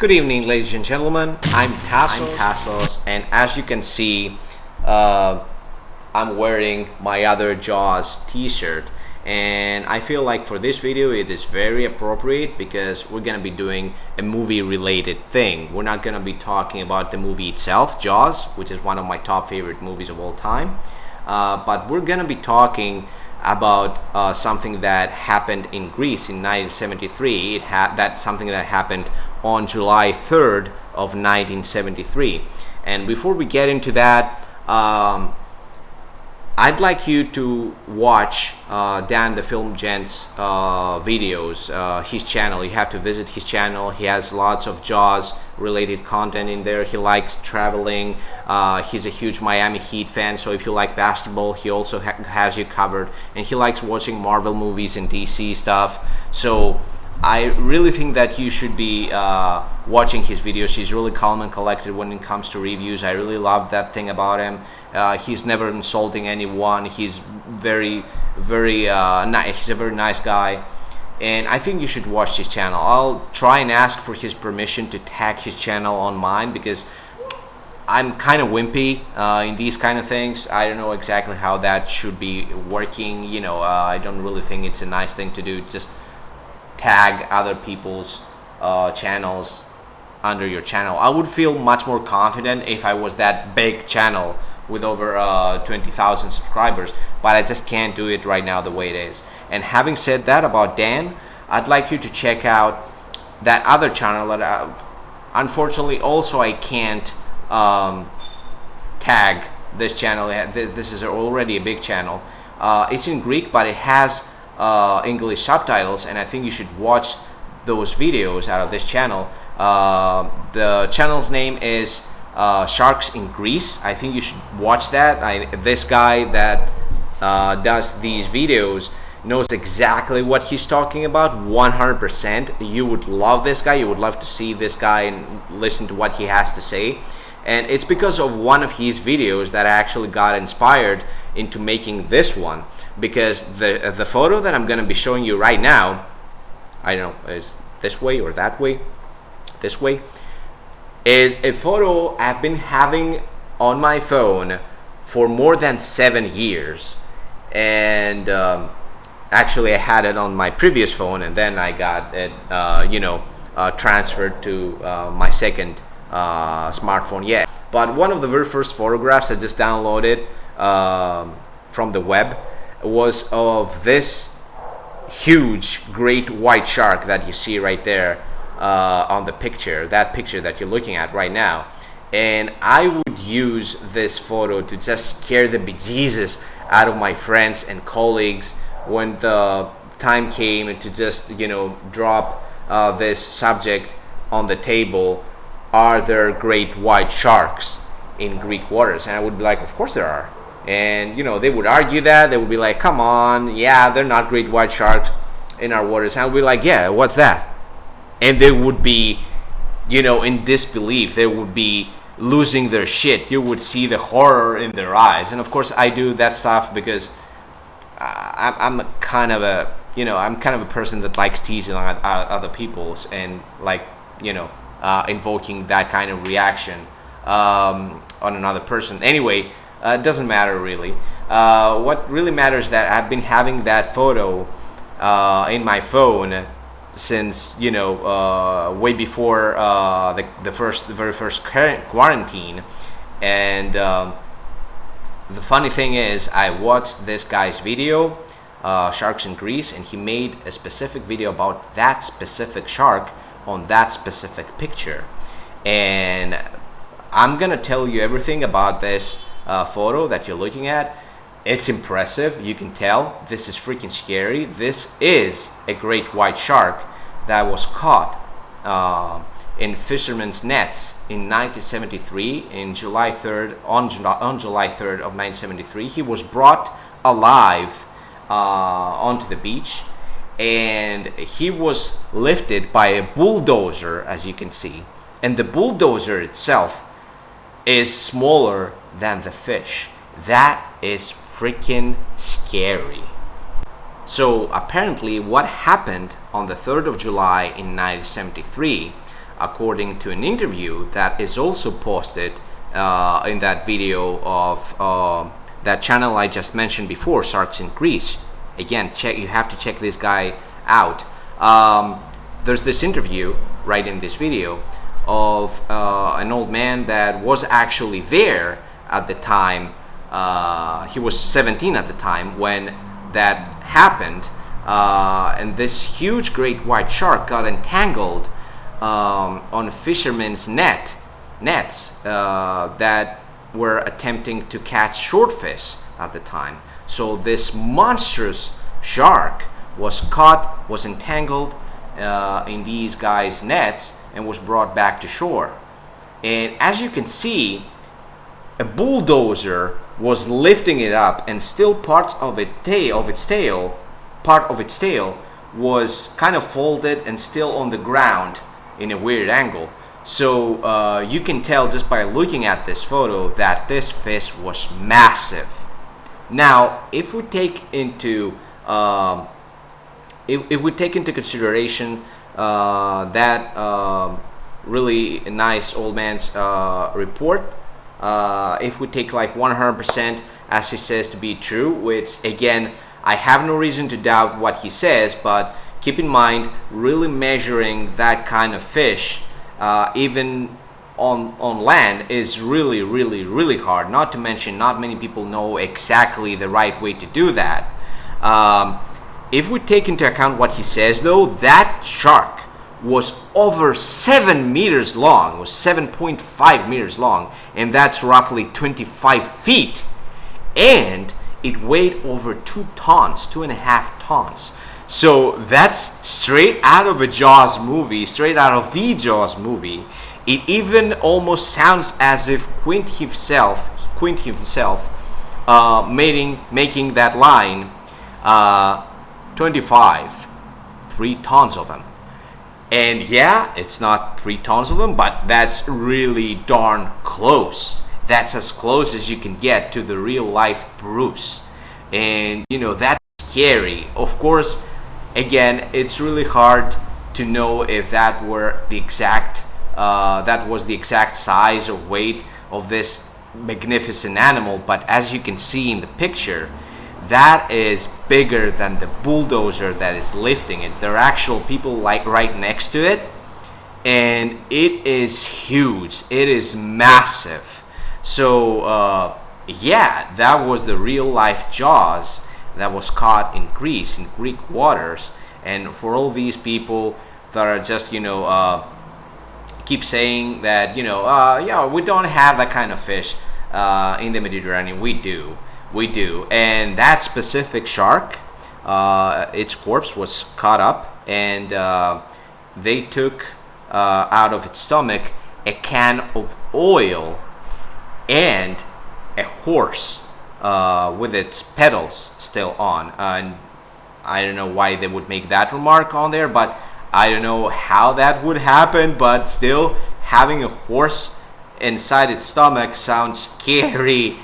Good evening, ladies and gentlemen. I'm Tassos, and as you can see, I'm wearing my other Jaws t-shirt, and I feel like for this video it is very appropriate because we're gonna be doing a movie related thing. We're not gonna be talking about the movie itself, Jaws, which is one of my top favorite movies of all time, but we're gonna be talking about something that happened in Greece in 1973. That's something that happened on July 3rd of 1973. And before we get into that, I'd like you to watch Dan the Film Gent's videos, his channel. You have to visit his channel. He has lots of Jaws related content in there. He likes traveling. He's a huge Miami Heat fan, so if you like basketball, he also has you covered. And he likes watching Marvel movies and DC stuff. So I really think that you should be watching his videos. He's really calm and collected when it comes to reviews. I really love that thing about him. He's never insulting anyone. He's very nice. He's a very nice guy, and I think you should watch his channel. I'll try and ask for his permission to tag his channel on mine because I'm kind of wimpy in these kind of things. I don't know exactly how that should be working. I don't really think it's a nice thing to do. Just tag other people's channels under your channel. I would feel much more confident if I was that big channel with over 20,000 subscribers, but I just can't do it right now the way it is. And having said that about Dan, I'd like you to check out that other channel that unfortunately also I can't tag this channel. This is already a big channel. It's in Greek, but it has English subtitles, and I think you should watch those videos out of this channel. The channel's name is Sharks in Greece. I think you should watch that. This guy that does these videos knows exactly what he's talking about 100%. You would love this guy. You would love to see this guy and listen to what he has to say. And it's because of one of his videos that I actually got inspired into making this one, because the photo that I'm going to be showing you right now, I don't know, is this way or that way, this way, is a photo I've been having on my phone for more than 7 years. And actually I had it on my previous phone, and then I got it transferred to my second smartphone. Yeah, but one of the very first photographs I just downloaded from the web was of this huge great white shark that you see right there on the picture, that picture that you're looking at right now. And I would use this photo to just scare the bejesus out of my friends and colleagues when the time came, and to just drop this subject on the table: are there great white sharks in Greek waters? And I would be like, of course there are. And they would argue that. They would be like, come on, yeah, they're not great white sharks in our waters. And I would be like, yeah, what's that? And they would be in disbelief. They would be losing their shit. You would see the horror in their eyes. And of course I do that stuff because I'm kind of a person that likes teasing on other people's, and invoking that kind of reaction on another person. Anyway, it doesn't matter really. What really matters is that I've been having that photo in my phone since way before the very first quarantine. And the funny thing is, I watched this guy's video, Sharks in Greece, and he made a specific video about that specific shark on that specific picture. And I'm gonna tell you everything about this photo that you're looking at. It's impressive. You can tell this is freaking scary. This is a great white shark that was caught in fishermen's nets in 1973, in July 3rd, on July 3rd of 1973. He was brought alive onto the beach, and he was lifted by a bulldozer, as you can see. And the bulldozer itself is smaller than the fish. That is freaking scary. So apparently what happened on the 3rd of July in 1973, according to an interview that is also posted in that video of that channel I just mentioned before, Sharks in Greece. Again, you have to check this guy out. There's this interview right in this video of an old man that was actually there at the time. He was 17 at the time when that happened, and this huge great white shark got entangled on fishermen's nets that were attempting to catch swordfish at the time. So this monstrous shark was caught, was entangled in these guys' nets, and was brought back to shore. And as you can see, a bulldozer was lifting it up, and still part of its tail was kind of folded and still on the ground in a weird angle. So you can tell just by looking at this photo that this fish was massive. Now, if we take into consideration that really nice old man's report, if we take like 100% as he says to be true, which again I have no reason to doubt what he says, but keep in mind, really measuring that kind of fish even on land is really hard. Not to mention, not many people know exactly the right way to do that. If we take into account what he says though, that shark was over 7 meters long, was 7.5 meters long, and that's roughly 25 feet, and it weighed over 2 tons, 2.5 tons. So that's straight out of a Jaws movie, straight out of the Jaws movie. It even almost sounds as if Quint himself making that line 25, 3 tons of them. And yeah, it's not 3 tons of them, but that's really darn close. That's as close as you can get to the real life Bruce. And you know, that's scary. Of course, again, it's really hard to know if that were the exact that was the exact size or weight of this magnificent animal, but as you can see in the picture, that is bigger than the bulldozer that is lifting it. There are actual people like right next to it, and it is huge. It is massive. So yeah, that was the real life Jaws that was caught in Greece, in Greek waters. And for all these people that are just, you know, keep saying that, you know, yeah, we don't have that kind of fish in the Mediterranean. We do. And that specific shark, its corpse was cut up, and they took out of its stomach a can of oil and a horse with its pedals still on. And I don't know why they would make that remark on there, but I don't know how that would happen, but still, having a horse inside its stomach sounds scary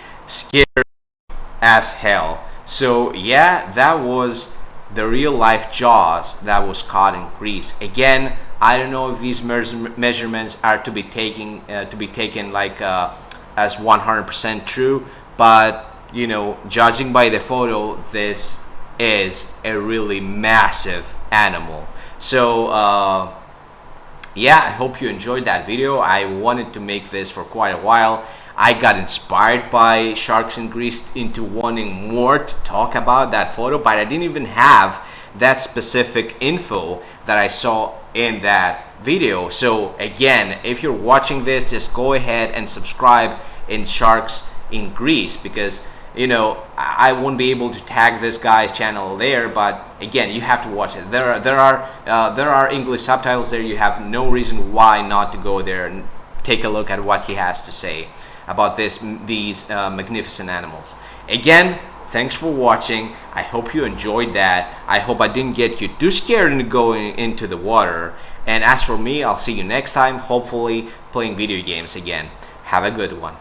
as hell. So yeah, that was the real life Jaws that was caught in Greece. Again, I don't know if these measurements are to be taken like as 100% true, but you know, judging by the photo, this is a really massive animal. So yeah, I hope you enjoyed that video. I wanted to make this for quite a while. I got inspired by Sharks in Greece into wanting more to talk about that photo, but I didn't even have that specific info that I saw in that video. So again, if you're watching this, just go ahead and subscribe in Sharks in Greece, because you know, I won't be able to tag this guy's channel there, but again, you have to watch it. There are English subtitles there. You have no reason why not to go there and take a look at what he has to say about these magnificent animals. Again, thanks for watching. I hope you enjoyed that. I hope I didn't get you too scared into going into the water. And as for me, I'll see you next time, hopefully playing video games again. Have a good one.